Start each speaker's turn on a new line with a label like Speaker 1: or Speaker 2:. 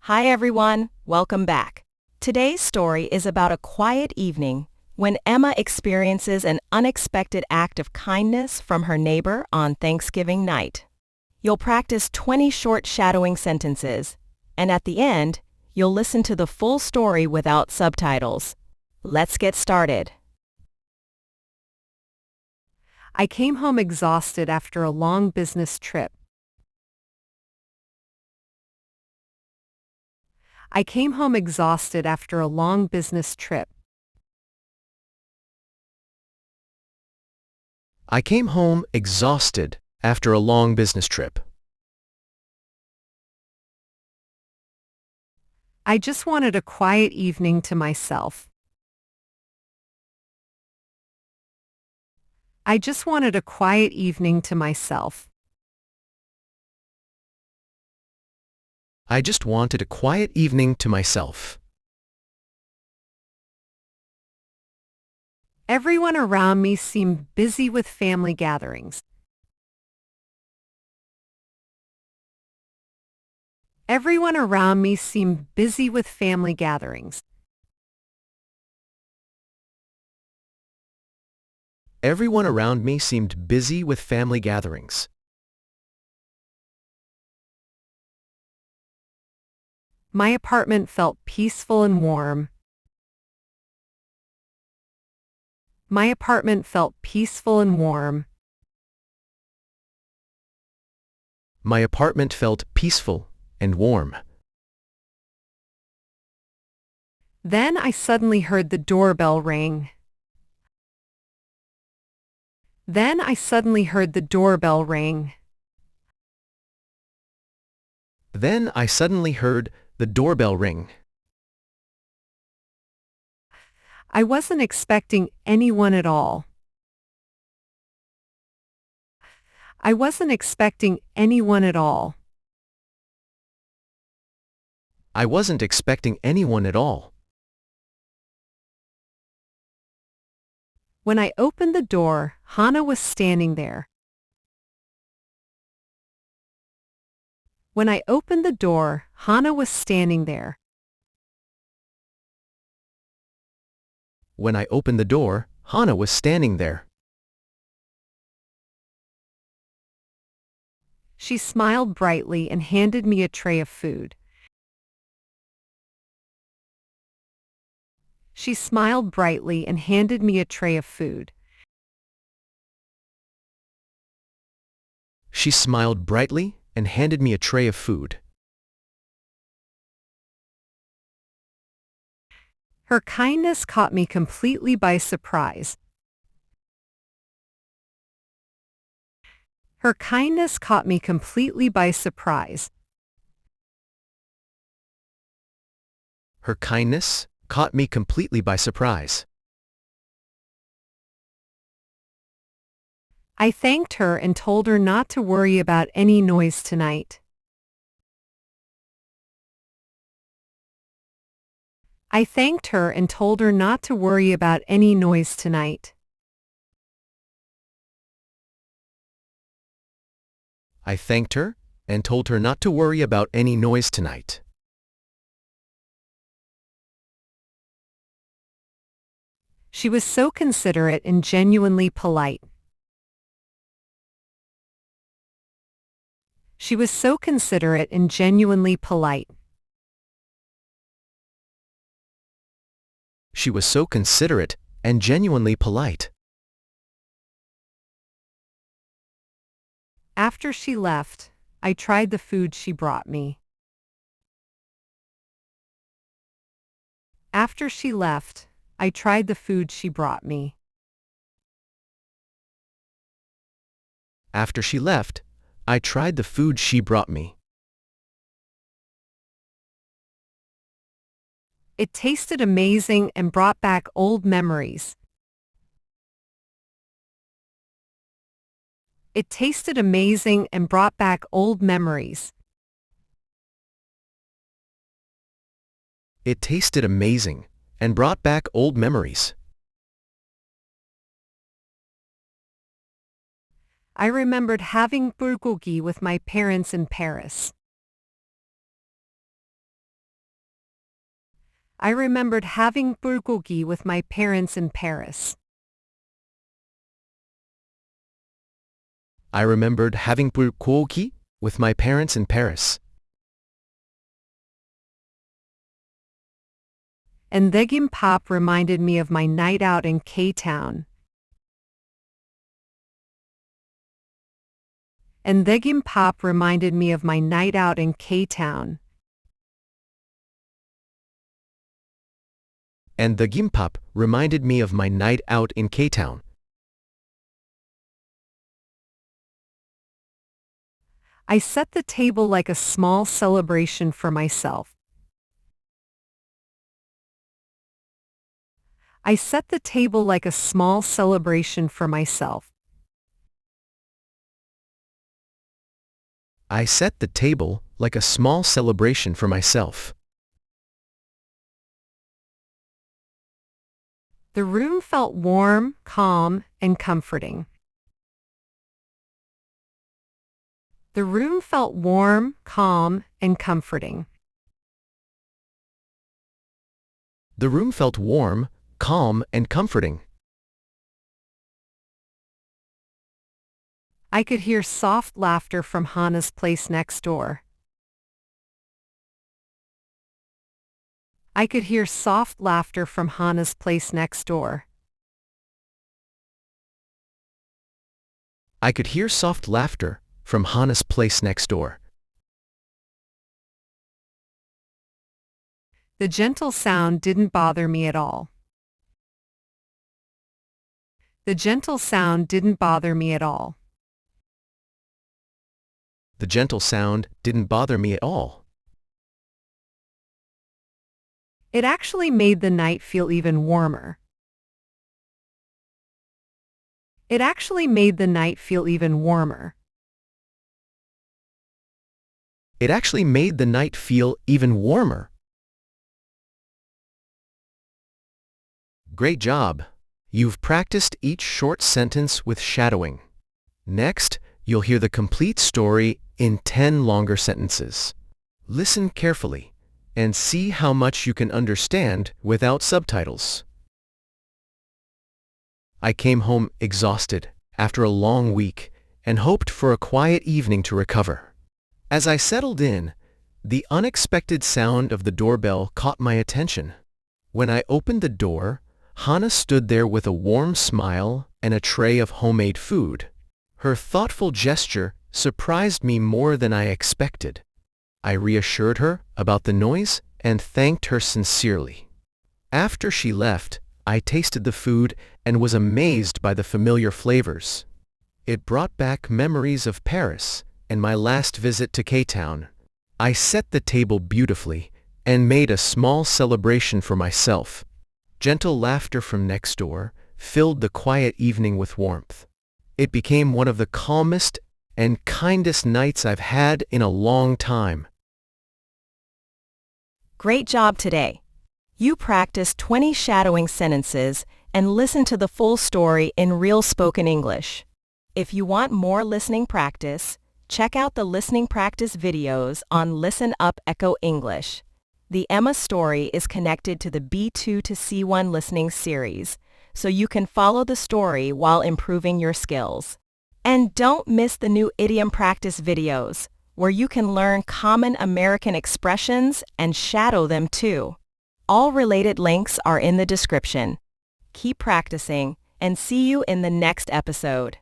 Speaker 1: Hi everyone, welcome back. Today's story is about a quiet evening when Emma experiences an unexpected act of kindness from her neighbor on Thanksgiving night. You'll practice 20 short shadowing sentences, and at the end, you'll listen to the full story without subtitles. Let's get started.
Speaker 2: I came home exhausted after a long business trip. I came home exhausted after a long business trip.
Speaker 3: I came home exhausted after a long business trip.
Speaker 2: I just wanted a quiet evening to myself. I just wanted a quiet evening to myself.
Speaker 3: I just wanted a quiet evening to myself.
Speaker 2: Everyone around me seemed busy with family gatherings. Everyone around me seemed busy with family gatherings.
Speaker 3: Everyone around me seemed busy with family gatherings.
Speaker 2: My apartment felt peaceful and warm. My apartment felt peaceful and warm.
Speaker 3: My apartment felt peaceful and warm.
Speaker 2: Then I suddenly heard the doorbell ring. Then I suddenly heard the doorbell ring.
Speaker 3: Then I suddenly heard the doorbell ring.
Speaker 2: I wasn't expecting anyone at all. I wasn't expecting anyone at all.
Speaker 3: I wasn't expecting anyone at all.
Speaker 2: When I opened the door, Hana was standing there. When I opened the door, Hana was standing there.
Speaker 3: When I opened the door, Hana was standing there.
Speaker 2: She smiled brightly and handed me a tray of food. She smiled brightly and handed me a tray of food.
Speaker 3: She smiled brightly and handed me a tray of food.
Speaker 2: Her kindness caught me completely by surprise. Her kindness caught me completely by surprise.
Speaker 3: Her kindness caught me completely by surprise.
Speaker 2: I thanked her and told her not to worry about any noise tonight. I thanked her and told her not to worry about any noise tonight.
Speaker 3: I thanked her and told her not to worry about any noise tonight.
Speaker 2: She was so considerate and genuinely polite. She was so considerate and genuinely polite.
Speaker 3: She was so considerate and genuinely polite.
Speaker 2: After she left, I tried the food she brought me. After she left, I tried the food she brought me.
Speaker 3: After she left, I tried the food she brought me.
Speaker 2: It tasted amazing and brought back old memories. It tasted amazing and brought back old memories.
Speaker 3: It tasted amazing and brought back old memories.
Speaker 2: I remembered having bulgogi with my parents in Paris. I remembered having bulgogi with my parents in Paris.
Speaker 3: I remembered having bulgogi with my parents in Paris.
Speaker 2: And the gimbap reminded me of my night out in K-Town. And the gimbap reminded me of my night out in K-Town.
Speaker 3: And the gimbap reminded me of my night out in K-Town.
Speaker 2: I set the table like a small celebration for myself. I set the table like a small celebration for myself.
Speaker 3: I set the table like a small celebration for myself.
Speaker 2: The room felt warm, calm, and comforting. The room felt warm, calm, and comforting.
Speaker 3: The room felt warm, calm, and comforting.
Speaker 2: I could hear soft laughter from Hana's place next door. I could hear soft laughter from Hana's place next door.
Speaker 3: I could hear soft laughter from Hana's place next door.
Speaker 2: The gentle sound didn't bother me at all. The gentle sound didn't bother me at all.
Speaker 3: The gentle sound didn't bother me at all.
Speaker 2: It actually made the night feel even warmer. It actually made the night feel even warmer.
Speaker 3: It actually made the night feel even warmer. Great job! You've practiced each short sentence with shadowing. Next, you'll hear the complete story in 10 longer sentences. Listen carefully and see how much you can understand without subtitles. I came home exhausted after a long week and hoped for a quiet evening to recover. As I settled in, the unexpected sound of the doorbell caught my attention. When I opened the door, Hana stood there with a warm smile and a tray of homemade food. Her thoughtful gesture surprised me more than I expected. I reassured her about the noise and thanked her sincerely. After she left, I tasted the food and was amazed by the familiar flavors. It brought back memories of Paris and my last visit to K-Town. I set the table beautifully and made a small celebration for myself. Gentle laughter from next door filled the quiet evening with warmth. It became one of the calmest and kindest nights I've had in a long time.
Speaker 1: Great job today. You practiced 20 shadowing sentences and listened to the full story in real spoken English. If you want more listening practice, check out the listening practice videos on Listen Up Echo English. The Emma story is connected to the B2 to C1 listening series, so you can follow the story while improving your skills. And don't miss the new idiom practice videos, where you can learn common American expressions and shadow them too. All related links are in the description. Keep practicing and see you in the next episode.